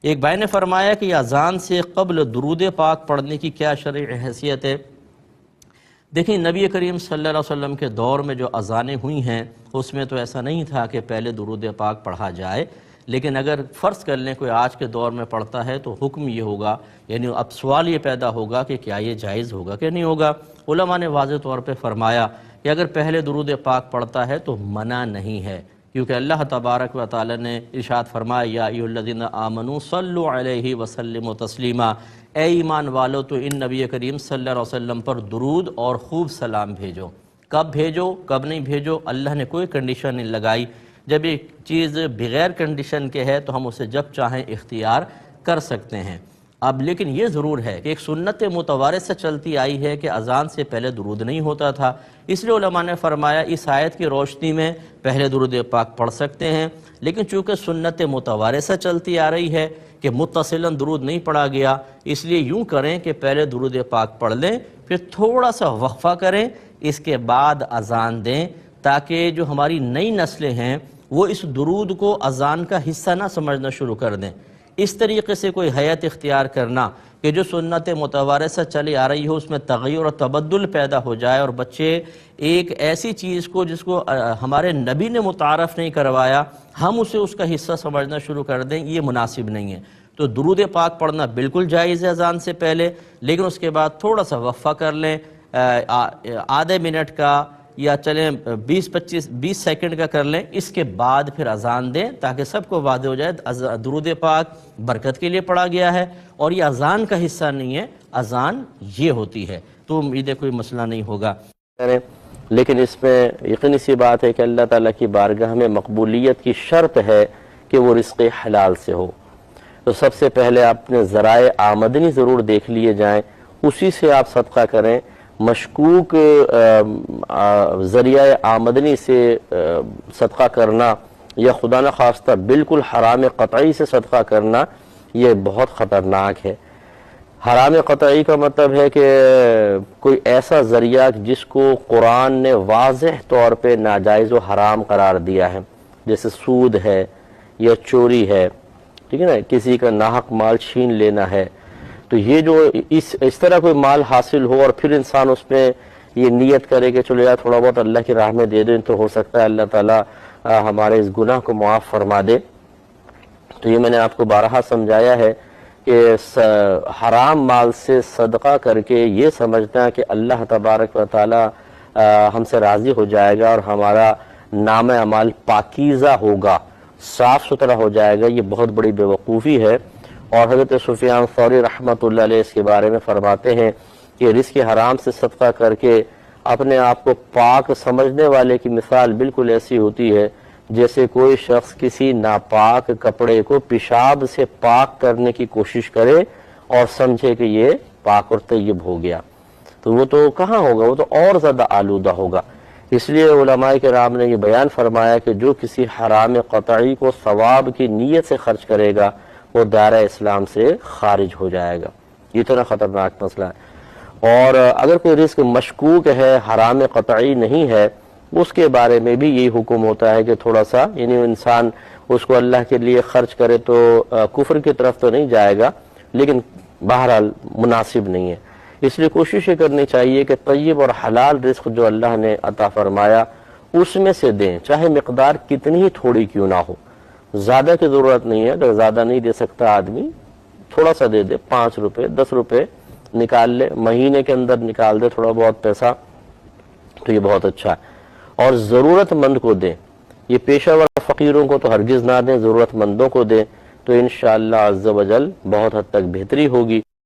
ایک بھائی نے فرمایا کہ اذان سے قبل درود پاک پڑھنے کی کیا شرعی حیثیت ہے؟ دیکھیں نبی کریم صلی اللہ علیہ وسلم کے دور میں جو اذانیں ہوئی ہیں اس میں تو ایسا نہیں تھا کہ پہلے درود پاک پڑھا جائے، لیکن اگر فرض کر لیں کوئی آج کے دور میں پڑھتا ہے تو حکم یہ ہوگا، یعنی اب سوال یہ پیدا ہوگا کہ کیا یہ جائز ہوگا کہ نہیں ہوگا۔ علماء نے واضح طور پہ فرمایا کہ اگر پہلے درود پاک پڑھتا ہے تو منع نہیں ہے، کیونکہ اللہ تبارک و تعالی نے ارشاد فرمایا یا ایھا الذین آمنوا صلوا علیہ وسلموا تسلیما، اے ایمان والو تو ان نبی کریم صلی اللہ علیہ وسلم پر درود اور خوب سلام بھیجو۔ کب بھیجو کب نہیں بھیجو اللہ نے کوئی کنڈیشن نہیں لگائی، جب ایک چیز بغیر کنڈیشن کے ہے تو ہم اسے جب چاہیں اختیار کر سکتے ہیں۔ اب لیکن یہ ضرور ہے کہ ایک سنت متوارث سے چلتی آئی ہے کہ اذان سے پہلے درود نہیں ہوتا تھا، اس لیے علماء نے فرمایا اس آیت کی روشنی میں پہلے درود پاک پڑھ سکتے ہیں، لیکن چونکہ سنت متوارث سے چلتی آ رہی ہے کہ متصلاً درود نہیں پڑھا گیا، اس لیے یوں کریں کہ پہلے درود پاک پڑھ لیں، پھر تھوڑا سا وقفہ کریں، اس کے بعد اذان دیں، تاکہ جو ہماری نئی نسلیں ہیں وہ اس درود کو اذان کا حصہ نہ سمجھنا شروع کر دیں۔ اس طریقے سے کوئی حیت اختیار کرنا کہ جو سنت متوارثہ چلی آ رہی ہو اس میں تغیر و تبدل پیدا ہو جائے اور بچے ایک ایسی چیز کو جس کو ہمارے نبی نے متعارف نہیں کروایا ہم اسے اس کا حصہ سمجھنا شروع کر دیں، یہ مناسب نہیں ہے۔ تو درود پاک پڑھنا بالکل جائز ہے اذان سے پہلے، لیکن اس کے بعد تھوڑا سا وقفہ کر لیں، آدھے منٹ کا یا چلیں 20 سیکنڈ کا کر لیں، اس کے بعد پھر اذان دیں تاکہ سب کو واضح ہو جائے درود پاک برکت کے لیے پڑھا گیا ہے اور یہ اذان کا حصہ نہیں ہے، اذان یہ ہوتی ہے، تو امید ہے کوئی مسئلہ نہیں ہوگا۔ لیکن اس میں یقینی سی بات ہے کہ اللہ تعالیٰ کی بارگاہ میں مقبولیت کی شرط ہے کہ وہ رزق حلال سے ہو، تو سب سے پہلے اپنے ذرائع آمدنی ضرور دیکھ لیے جائیں، اسی سے آپ صدقہ کریں۔ مشکوک ذریعہ آمدنی سے صدقہ کرنا یا خدا نخواستہ بالکل حرام قطعی سے صدقہ کرنا یہ بہت خطرناک ہے۔ حرام قطعی کا مطلب ہے کہ کوئی ایسا ذریعہ جس کو قرآن نے واضح طور پہ ناجائز و حرام قرار دیا ہے، جیسے سود ہے یا چوری ہے، ٹھیک ہے نا، کسی کا ناحق مال چھین لینا ہے، تو یہ جو اس طرح کوئی مال حاصل ہو اور پھر انسان اس میں یہ نیت کرے کہ چلو یار تھوڑا بہت اللہ کی راہ میں دے دیں تو ہو سکتا ہے اللہ تعالیٰ ہمارے اس گناہ کو معاف فرما دے، تو یہ میں نے آپ کو بارہا سمجھایا ہے کہ حرام مال سے صدقہ کر کے یہ سمجھنا کہ اللہ تبارک و تعالیٰ ہم سے راضی ہو جائے گا اور ہمارا نام اعمال پاکیزہ ہوگا، صاف ستھرا ہو جائے گا، یہ بہت بڑی بیوقوفی ہے۔ اور حضرت سفیان ثوری رحمۃ اللہ علیہ اس کے بارے میں فرماتے ہیں کہ رزق حرام سے صدقہ کر کے اپنے آپ کو پاک سمجھنے والے کی مثال بالکل ایسی ہوتی ہے جیسے کوئی شخص کسی ناپاک کپڑے کو پیشاب سے پاک کرنے کی کوشش کرے اور سمجھے کہ یہ پاک اور طیب ہو گیا، تو وہ تو کہاں ہوگا، وہ تو اور زیادہ آلودہ ہوگا۔ اس لیے علماء کرام نے یہ بیان فرمایا کہ جو کسی حرام قطعی کو ثواب کی نیت سے خرچ کرے گا وہ دائرہ اسلام سے خارج ہو جائے گا، یہ اتنا خطرناک مسئلہ ہے۔ اور اگر کوئی رزق مشکوک ہے، حرام قطعی نہیں ہے، اس کے بارے میں بھی یہی حکم ہوتا ہے کہ تھوڑا سا یعنی انسان اس کو اللہ کے لیے خرچ کرے تو کفر کی طرف تو نہیں جائے گا، لیکن بہرحال مناسب نہیں ہے۔ اس لیے کوشش یہ کرنی چاہیے کہ طیب اور حلال رزق جو اللہ نے عطا فرمایا اس میں سے دیں، چاہے مقدار کتنی ہی تھوڑی کیوں نہ ہو، زیادہ کی ضرورت نہیں ہے، اگر زیادہ نہیں دے سکتا آدمی تھوڑا سا دے دے، 5 روپے 10 روپے نکال لے، مہینے کے اندر نکال دے تھوڑا بہت پیسہ، تو یہ بہت اچھا ہے۔ اور ضرورت مند کو دیں، یہ پیشہ ور فقیروں کو تو ہرگز نہ دیں، ضرورت مندوں کو دیں، تو انشاءاللہ عز و جل بہت حد تک بہتری ہوگی۔